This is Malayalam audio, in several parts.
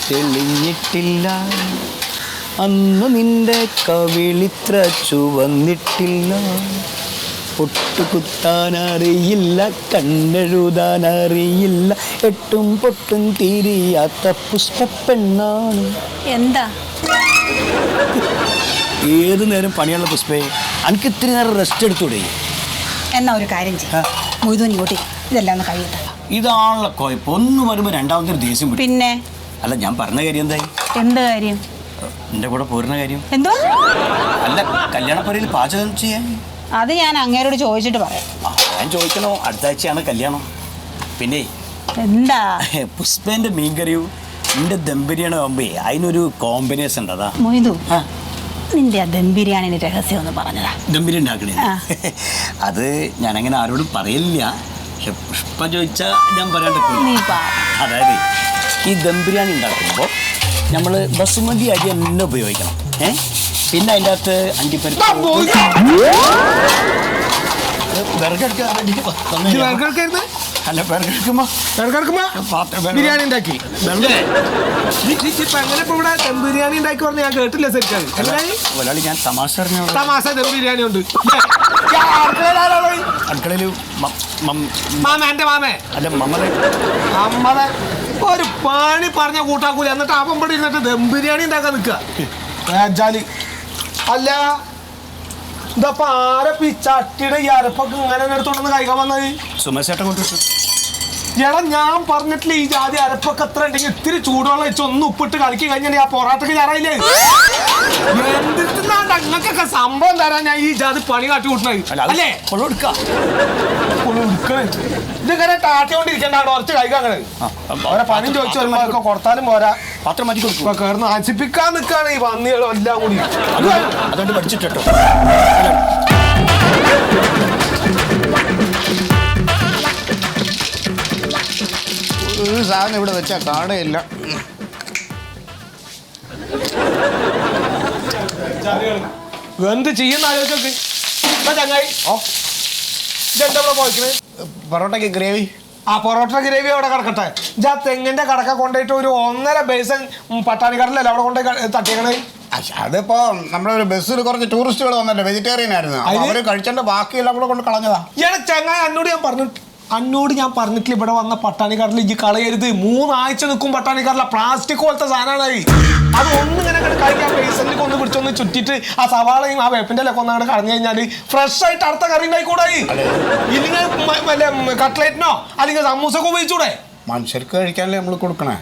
തെളിഞ്ഞിട്ടില്ല, അന്നു നിന്റെ കവിളിത്ര ചുവന്നിട്ടില്ല. പൊട്ടുകുത്താനറിയില്ല, കണ്ണെഴുതാനറിയില്ല, എട്ടും പൊട്ടും തീരിയാത്ത പുഷ്പപ്പെണ്ണാണ്. എന്താ ഏതു നേരം പണിയുള്ള പുഷ്പേ, എനിക്ക് ഇത്തിരി നേരം റെസ്റ്റ് എടുത്തൂടെ? എന്നാ ഒരു കാര്യം ചെയ്യാം, മൊയ്തു ഇങ്ങോട്ട് ഇതെല്ലാം ഒന്ന് കഴിയട്ടെ. ഇതാണല്ലോ കുഴപ്പം. ഒന്ന് വരുമ്പോൾ രണ്ടാമത്തെ ദേഷ്യം പിടിക്കും. പിന്നെ അല്ല, ഞാൻ പറഞ്ഞ കാര്യം എന്തായി? എന്ത് കാര്യം? എൻ്റെ കൂടെ പോരുന്ന കാര്യം. എന്തോ? അല്ല, കല്യാണപ്പുരയിൽ പാചകം ചെയ്യാൻ. അത് ഞാൻ അങ്ങേരോട് ചോദിച്ചിട്ട് പറയാം. ഞാൻ ചോദിക്കണോ? അടുത്ത ആഴ്ചയാണ് കല്യാണം. പിന്നെ എന്താ? പുഷ്പേൻ്റെ മീൻകറിയും എൻ്റെ ദം ബിരിയാണി ആകുമ്പോ അതിനൊരു കോമ്പിനേഷൻ ഉണ്ട്. അതാ മൊയ്തു, നിന്റെ ആ ദം ബിരിയാണിന്റെ രഹസ്യം ഒന്ന് പറഞ്ഞതാ. ദം ബിരിയാണി ഉണ്ടാക്കണേ അത് ഞാനങ്ങനെ ആരോടും പറയില്ല. പക്ഷെ പുഷ്പ ചോദിച്ചാൽ ഞാൻ പറയാണ്ട്. അതായത് ഈ ദം ബിരിയാണി ഉണ്ടാക്കുമ്പോൾ നമ്മൾ ബസുമതി അരി തന്നെ ഉപയോഗിക്കണം. പിന്നെ അതിൻ്റെ അകത്ത് അണ്ടിപ്പരിപ്പ് ബിരിയാണി ഉണ്ടാക്കി എങ്ങനെ ഇപ്പൊ ഇവിടെ ദം ബിരിയാണി ഉണ്ടാക്കി പറഞ്ഞ ഞാൻ കേട്ടില്ല ശരിക്കും. ഞാൻ തമാശ തമാശ ദം ബിരിയാണി ഉണ്ട് അടുക്കളയിൽ. മാമേ അല്ല, മമ്മതെ ഒരു പണി പറഞ്ഞ കൂട്ടാക്കൂല. എന്നിട്ട് അപ്പം ഇവിടെ ഇരുന്നിട്ട് ദം ബിരിയാണി ഉണ്ടാക്കാൻ നിൽക്കുക. അല്ല, ഇതപ്പൊ ആരപ്പ ഈ ചട്ടിയുടെ ഈ അരപ്പൊക്കെ ഇങ്ങനെ എടുത്തോണ്ടെന്ന് കഴിക്കാൻ വന്നത്? സുമേഷേട്ടൻ കൊണ്ടിട്ടു. എടാ, ഞാൻ പറഞ്ഞിട്ടില്ല ഈ ജാതി അരപ്പൊക്കെ എത്ര ഉണ്ടെങ്കിൽ ഇത്തിരി ചൂടുവെള്ളം വെച്ച് ഒന്ന് ഉപ്പിട്ട് കളിക്കി കഴിഞ്ഞാൽ ആ പൊറാട്ടക്ക് ഞാറായില്ലേ? എന്തിനാണ്ട് അങ്ങക്കൊക്കെ സംഭവം തരാൻ ഞാൻ ഈ ജാതി പണി കാട്ടി കൂട്ടണത് അല്ലേ? ഇതിങ്ങനെ ടാട്ടിക്കൊണ്ടിരിക്കണ്ടാണ് കുറച്ച് കഴിക്കാങ്ങള്. അവരെ പണി ചോദിച്ചു വരുമ്പോ കൊടുത്താലും പോരാ, പാത്രം മാറ്റി കൊടുക്കും. കയറുന്ന നശിപ്പിക്കാൻ നിൽക്കാണ് ഈ പന്നികളും എല്ലാം കൂടി. അതുകൊണ്ട് പഠിച്ചിട്ടോ. ഒരു സാധനം ഇവിടെ വെച്ചാൽ കാണുകയില്ല. എന്ത് ചെയ്യുന്ന ആലോചിച്ചോക്ക് ചങ്ങായി. ഇതെന്താ ഇവിടെ പോയിക്കുന്നത്? പൊറോട്ടയ്ക്ക് ഗ്രേവി. ആ പൊറോട്ട ഗ്രേവി അവിടെ കിടക്കട്ടെ. ഇജാ തെങ്ങിന്റെ കടക്ക കൊണ്ടുപോയിട്ട് ഒരു 1.5 ബേസൻ പട്ടാണിക്കടലല്ലേ അവിടെ കൊണ്ടുപോയി തട്ടിക്കണേ? അതിപ്പോ നമ്മളൊരു ബസ്സിൽ കുറച്ച് ടൂറിസ്റ്റുകൾ വന്നല്ലോ, വെജിറ്റേറിയൻ ആയിരുന്നു. അവര് കഴിച്ചതിന്റെ ബാക്കിയെല്ലാം കൂടെ കൊണ്ട് കളഞ്ഞതാ. ഇയാളെ ചങ്ങായി അന്നോട് ഞാൻ പറഞ്ഞിട്ടില്ല ഇവിടെ വന്ന പട്ടാണിക്കടല ഇജ്ജ് കളയരുത്. 3 ആഴ്ച നിൽക്കും പട്ടാണിക്കടല. പ്ലാസ്റ്റിക് പോലത്തെ സാധനമാണ്. അത് ഒന്നിങ്ങനെ കഴിക്കാൻ ബേസനിൽ കൊണ്ട് പിടിച്ചൊന്ന് ചുറ്റിട്ട് ആ സവാളയും ആ വേപ്പിന്റെ ഒക്കെ ഒന്നങ്ങോട്ട് കളഞ്ഞു കഴിഞ്ഞാൽ ഫ്രഷ് ആയിട്ട് അടുത്ത കറി ഉണ്ടായിക്കൂടായി. ഇല്ലെങ്കിൽ വല്ല കട്ട്ലേറ്റിനോ അല്ലെങ്കിൽ സമൂസൊക്കെ ഉപയോഗിച്ചൂടെ? മനുഷ്യർക്ക് കഴിക്കാനല്ലേ നമ്മൾ കൊടുക്കണേ.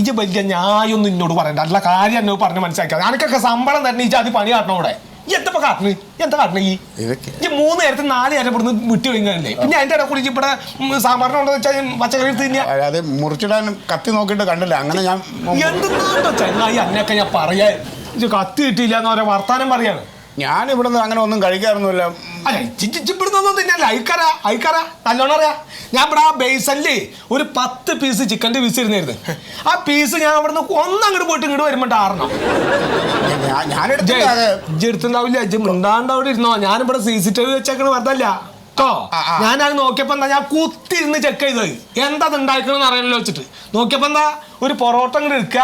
ഇജ് വലിയ ഞായൊന്നും ഇന്നോട് പറയണ്ട. അല്ല കാര്യം എന്നോട് പറഞ്ഞ് മനസ്സിലാക്കിയത്. എനിക്കൊക്കെ ശമ്പളം തന്നെ ഇജ് അത് പണി കാട്ടണം ഇവിടെ. എന്താ കാട്ടണ്? എന്താ കാട്ടണ? ഈ 3 നേരത്തെ 4 നേരം ഇവിടുന്ന് വിട്ടു കഴിഞ്ഞാലേ പിന്നെ അതിന്റെ ഇടയിൽ കൂടി ഇവിടെ സാമ്പാറിനുണ്ടോ വെച്ചാൽ പച്ചക്കറി തിന്നാ. അത് മുറിച്ചിടാൻ കത്തി നോക്കിയിട്ട് കണ്ടില്ല. അങ്ങനെ ഞാൻ എന്തുണ്ടോ ചങ്ങായി അന്നൊക്കെ ഞാൻ പറയാ. ഇത് കത്തി കിട്ടിയില്ല എന്ന് പറയാ വർത്താനം പറയാണ്. ഞാൻ ഇവിടുന്ന് അങ്ങനെ ഒന്നും കഴിക്കാറൊന്നുമില്ല. അല്ല, ഇവിടുന്നൊന്നും തിന്നല്ല. അയക്കാറാ നല്ലോണം അറിയാം. ഞാൻ ഇവിടെ ആ ബേസല്ലേ ഒരു 10 പീസ് ചിക്കൻ്റെ പീസ് ഇരുന്നായിരുന്നു. ആ പീസ് ഞാൻ അവിടുന്ന് ഒന്നങ്ങോട്ട് പോയിട്ട് ഇങ്ങോട്ട് വരുമ്പോൾ 6 എടുത്തുണ്ടാവില്ല. ഇജ്ജ് മിണ്ടാണ്ട് അവിടെ ഇരുന്നോ. ഞാനിവിടെ CCTV വെച്ചേക്കണ വെറുതല്ല കേട്ടോ. ഞാനത് നോക്കിയപ്പോ എന്താ, ഞാൻ കുത്തിരുന്ന് ചെക്ക് ചെയ്തത് എന്താ അത് ഉണ്ടാക്കണമെന്ന് അറിയാനല്ലോ വെച്ചിട്ട് നോക്കിയപ്പോ എന്താ, ഒരു പൊറോട്ട ഇങ്ങോട്ട് എടുക്കുക,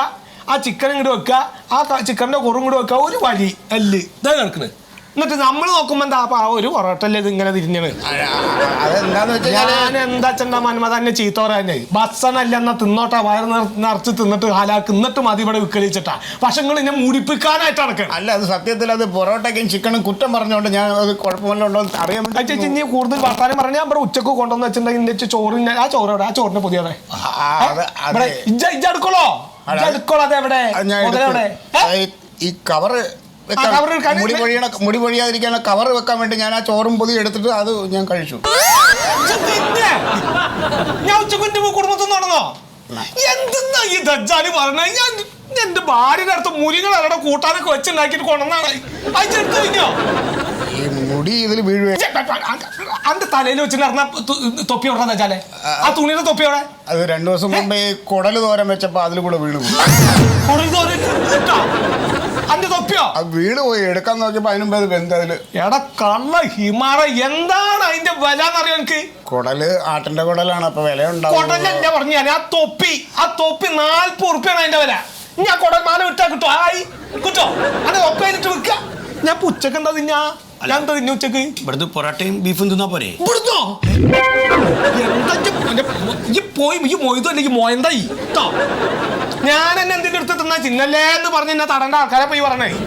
ആ ചിക്കൻ ഇങ്ങോട്ട് വെക്കുക, ആ ചിക്കൻ്റെ കുറും കൂടെ വെക്കുക, ഒരു വഴി അല്ലേ ഇതാ കിടക്കുന്നത്. എന്നിട്ട് നമ്മൾ നോക്കുമ്പോ എന്താ ഒരു പൊറോട്ടല്ലേ ഇത് ഇങ്ങനെ തിരിഞ്ഞത്. ഞാൻ എന്താ ചെണ്ടാ മന്മ തന്നെ ചീത്ത പറയാനേ. ഭക്ഷണല്ല എന്നാ തിന്നോട്ടാ, വയറ് നിറച്ച് തിന്നിട്ട് ഹാലാക്ക് എന്നിട്ട് മതി ഇവിടെ വിക്കലിച്ചിട്ടാ. പക്ഷെ നിങ്ങൾ ഇന്നെ മൂടിപ്പിക്കാനായിട്ട് നടക്കണം. അല്ല, അത് സത്യത്തിൽ അത് പൊറോട്ടയ്ക്കും ചിക്കനും കുറ്റം പറഞ്ഞുകൊണ്ട് ഞാൻ അത് കുഴപ്പമില്ലുണ്ടോ അറിയാൻ ചേച്ചി ഇനി കൂടുതൽ വർത്താനം പറഞ്ഞാൽ ഇവിടെ ഉച്ചക്ക് കൊണ്ടുവന്ന് വെച്ചിട്ടുണ്ടെങ്കിൽ ചോറിന് ആ ചോറോടെ ആ ചോറിന് പുതിയതെ ഇജ്ജെടുക്കോളോ അതെവിടെ ഈ കവറ് മുടി പൊഴിയാതിരിക്കാനുള്ള കവർ വെക്കാൻ വേണ്ടി ഞാൻ ആ ചോറും പൊതി എടുത്തിട്ട് അത് ഞാൻ കഴിച്ചു. ഞാൻ ഉച്ചക്കുന്റെ കുടുംബത്തിൽ നടന്നോ? എന്തെന്നാ ഈ ദജ്ജാല് പറഞ്ഞ? ഞാൻ എന്റെ ഭാര്യയുടെ അടുത്ത് മുരികൾ അവരുടെ കൂട്ടാനൊക്കെ വെച്ചുണ്ടാക്കിട്ട് കൊണ്ടുവന്നാണ്. അയച്ചെടുത്ത് കഴിഞ്ഞോ? ഈ മുടി ഇതിൽ വീഴുവേ. അന്റെ തലയിൽ വെച്ചിട്ട് നടന്ന തൊപ്പി എവിടെ ദജ്ജാലെ? ആ തുണിയുടെ തൊപ്പി എവിടെ? അത് 2 ദിവസം മുമ്പ് ഈ കുടല് തോരൻ വെച്ചപ്പോ അതിൽ കൂടെ വീണു. കുടൽ തോരൻ അന്റെ തൊപ്പിയോ വീട് പോയി എടുക്കാൻ നോക്കിയപ്പോ അതിനും പേര് ബന്ധതില്. എടാ കള്ള ഹിമാറ, എന്താണ് അതിന്റെ വില എന്നറിയാം എനിക്ക്? കുടല് ആട്ടിന്റെ കുടലാണ്, അപ്പൊ വില ഉണ്ടാവും. കുടലല്ല പറഞ്ഞു ഞാൻ. ആ തൊപ്പി 40 ഉറുപ്പ്യാണ് അതിന്റെ വില. ഞാൻ കുടൽമാല വിട്ടാ കിട്ടോ? ആയി കിട്ടോ? അത് ഒപ്പയിലിട്ട് വെക്ക. ഞാൻ ഉച്ചക്ക് എന്താ തിന്നാ? ഞാൻ എന്താ തിന്ന ഉച്ചക്ക്? ഇവിടുന്ന് പൊറോട്ടയും ബീഫും തിന്നാ പോരെ? ഇവിടുന്നോ? എന്താ ഈ പോയി ഈ മൊയ്തോ അല്ലെങ്കിൽ മോയന്തായി കേട്ടോ? ഞാൻ എന്നെ എന്തിന്റെ അടുത്ത് തിന്നാ ചിന്നല്ലേ എന്ന് പറഞ്ഞ് എന്നെ തടേണ്ട ആൾക്കാരെ പോയി പറഞ്ഞേ.